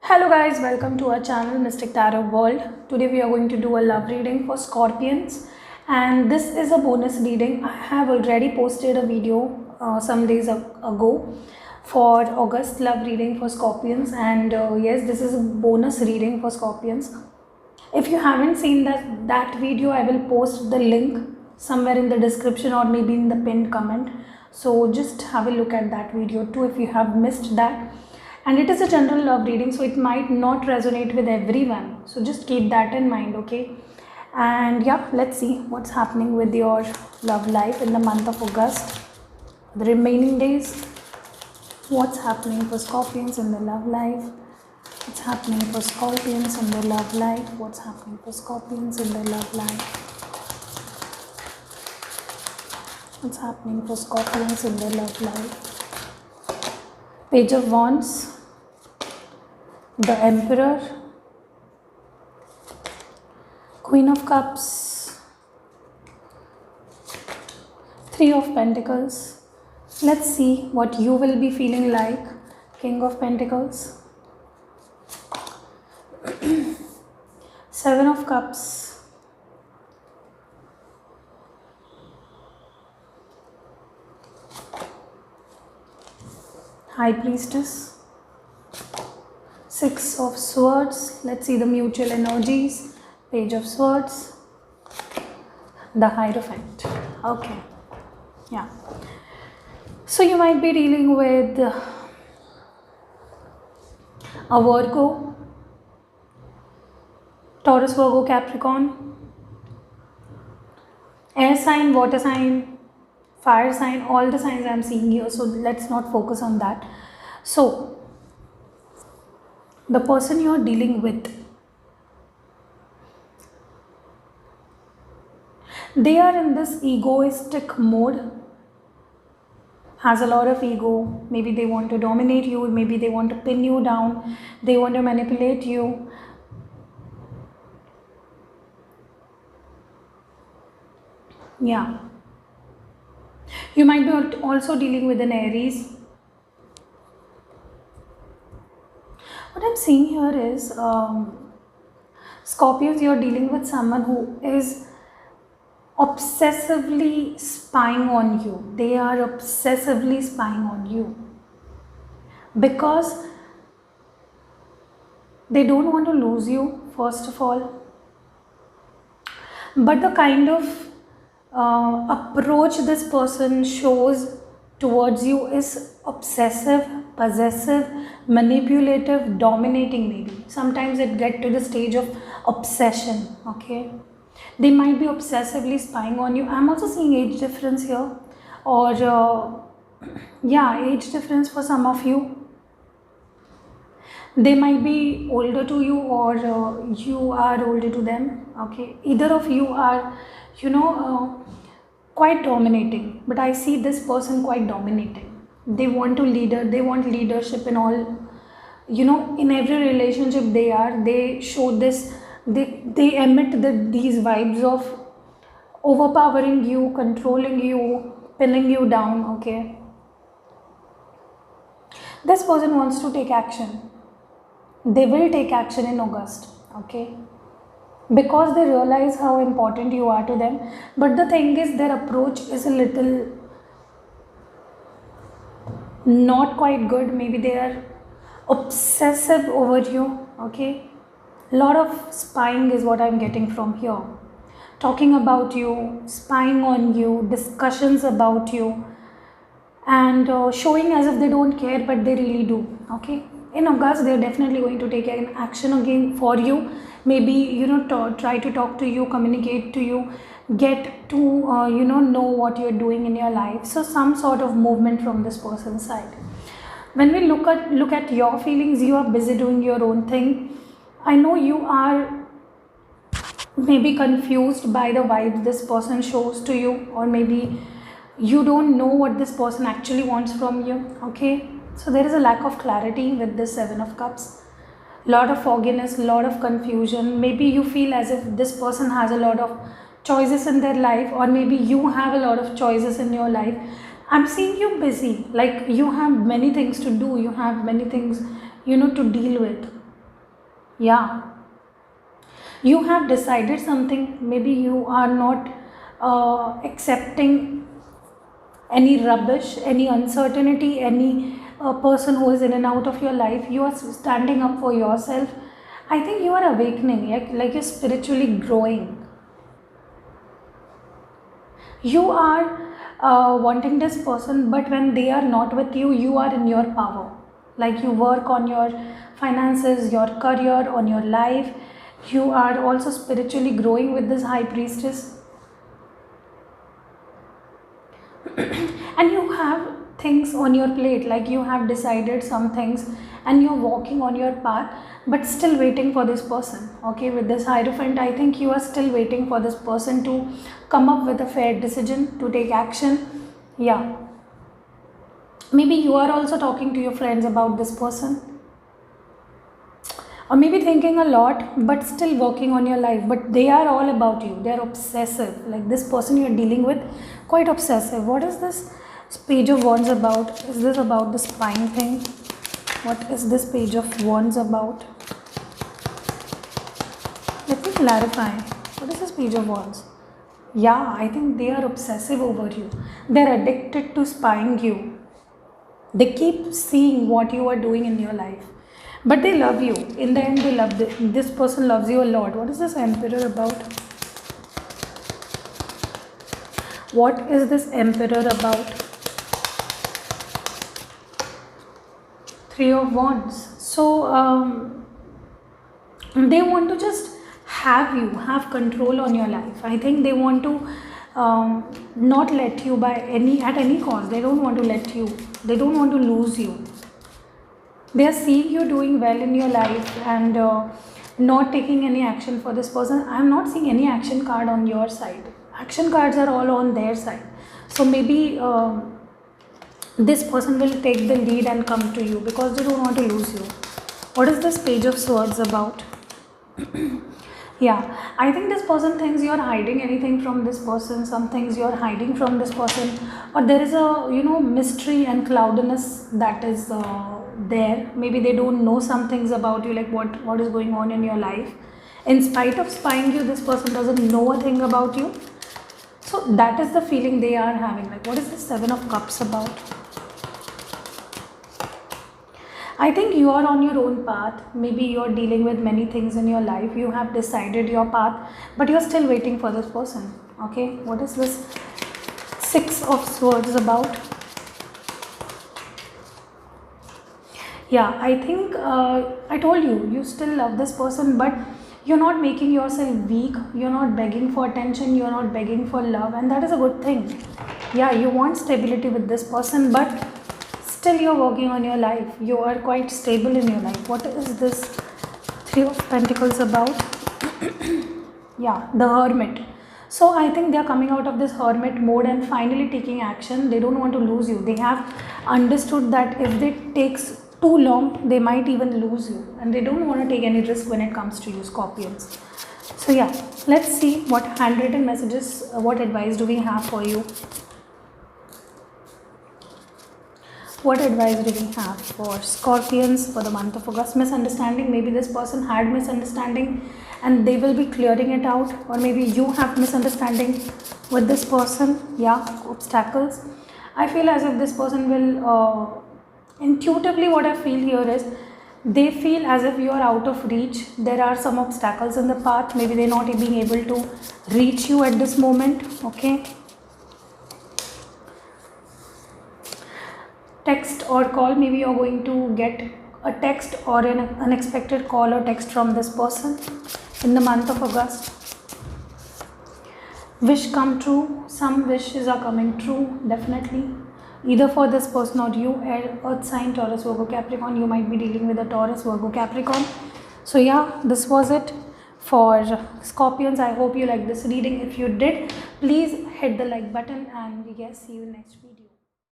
Hello guys, welcome to our channel Mystic Tarot World. Today we are going to do a love reading for Scorpions, and this is a bonus reading. I have already posted a video some days ago for August love reading for Scorpions, and yes, this is a bonus reading for Scorpions. If you haven't seen that video, I will post the link somewhere in the description or maybe in the pinned comment. So just have a look at that video too if you have missed that. And it is a general love reading, so it might not resonate with everyone, so just keep that in mind, okay? And yeah, let's see what's happening with your love life in the month of August, the remaining days. What's happening for Scorpions in the love life? What's happening for Scorpions in the love life? What's happening for Scorpions in the love life? What's happening for Scorpions in the love life? Page of Wands, the Emperor, Queen of Cups, Three of Pentacles. Let's see what you will be feeling like. King of Pentacles, Seven of Cups, High Priestess, Six of Swords. Let's see the mutual energies. Page of Swords, the Hierophant. Okay, yeah. So you might be dealing with a Virgo, Taurus, Virgo, Capricorn, air sign, water sign, fire sign, all the signs I am seeing here, so let's not focus on that. So the person you are dealing with, they are in this egoistic mode, has a lot of ego. Maybe they want to dominate you, maybe they want to pin you down, they want to manipulate you. Yeah. You might be also dealing with an Aries. What I'm seeing here is Scorpions, you're dealing with someone who is obsessively spying on you. They are obsessively spying on you because they don't want to lose you, first of all. But the kind of approach this person shows towards you is obsessive, possessive, manipulative, dominating maybe. Sometimes it gets to the stage of obsession, okay? They might be obsessively spying on you. I'm also seeing age difference here, or yeah, age difference for some of you. They might be older to you, or you are older to them, okay? Either of you are, quite dominating, but I see this person quite dominating. They want to they want leadership in all, in every relationship they show this, they emit these vibes of overpowering you, controlling you, pinning you down, okay? This person wants to take action. They will take action in August, okay? Because they realize how important you are to them. But the thing is, their approach is a little not quite good. Maybe they are obsessive over you, okay? A lot of spying is what I'm getting from here. Talking about you, spying on you, discussions about you, and showing as if they don't care, but they really do, okay? In August, they're definitely going to take an action again for you. Maybe, try to talk to you, communicate to you, get to, know what you're doing in your life. So some sort of movement from this person's side. When we look at your feelings, you are busy doing your own thing. I know you are maybe confused by the vibe this person shows to you, or maybe you don't know what this person actually wants from you, okay? So there is a lack of clarity with this Seven of Cups. Lot of fogginess, lot of confusion. Maybe you feel as if this person has a lot of choices in their life, or maybe you have a lot of choices in your life. I'm seeing you busy, like you have many things to do, you have many things, to deal with. Yeah, you have decided something. Maybe you are not accepting any rubbish, any uncertainty, any person who is in and out of your life. You are standing up for yourself. I think you are awakening, like you're spiritually growing. You are wanting this person, but when they are not with you, you are in your power. Like you work on your finances, your career, on your life. You are also spiritually growing with this high priestess. And you have things on your plate, like you have decided some things and you're walking on your path, but still waiting for this person. Okay, with this hierophant, I think you are still waiting for this person to come up with a fair decision, to take action. Yeah, maybe you are also talking to your friends about this person, or maybe thinking a lot but still working on your life. But they are all about you, they are obsessive. Like this person you are dealing with, quite obsessive. What is this page of wands about? Is this about the spine thing? What is this page of wands about? Let me clarify. What is this page of wands? Yeah, I think they are obsessive over you. They're addicted to spying you. They keep seeing what you are doing in your life, but they love you. In the end, they love this person loves you a lot. What is this emperor about? What is this emperor about? Three of wands. So they want to just have control on your life. I think they want to not let you at any cost. They don't want to let you, they don't want to lose you. They are seeing you doing well in your life and not taking any action for this person. I am not seeing any action card on your side. Action cards are all on their side. So maybe this person will take the lead and come to you because they don't want to lose you. What is this page of swords about? Yeah, I think this person thinks you're hiding anything from this person. Some things you're hiding from this person, or there is a mystery and cloudiness that is there. Maybe they don't know some things about you, like what is going on in your life. In spite of spying you, this person doesn't know a thing about you. So that is the feeling they are having. Like, what is the Seven of Cups about? I think you are on your own path. Maybe you are dealing with many things in your life. You have decided your path, but you're still waiting for this person. Okay, what is this Six of Swords about? Yeah, I think I told you, you still love this person, but you're not making yourself weak. You're not begging for attention. You're not begging for love, and that is a good thing. Yeah, you want stability with this person, but still you're working on your life. You are quite stable in your life. What is this Three of Pentacles about? Yeah, the Hermit. So I think they are coming out of this hermit mode and finally taking action. They don't want to lose you. They have understood that if it takes too long, they might even lose you, and they don't want to take any risk when it comes to you, Scorpions. So yeah, let's see what handwritten messages, what advice do we have for you. What advice do we have for Scorpions for the month of August? Misunderstanding. Maybe this person had misunderstanding and they will be clearing it out, or maybe you have misunderstanding with this person. Yeah, obstacles. I feel as if this person will intuitively, what I feel here is they feel as if you are out of reach. There are some obstacles in the path. Maybe they're not being able to reach you at this moment. Okay. Text or call. Maybe you're going to get a text or an unexpected call or text from this person in the month of August. Wish come true. Some wishes are coming true, definitely. Either for this person or you, Earth sign, Taurus, Virgo, Capricorn. You might be dealing with a Taurus, Virgo, Capricorn. So yeah, this was it for Scorpions. I hope you liked this reading. If you did, please hit the like button, and we guess see you in next video.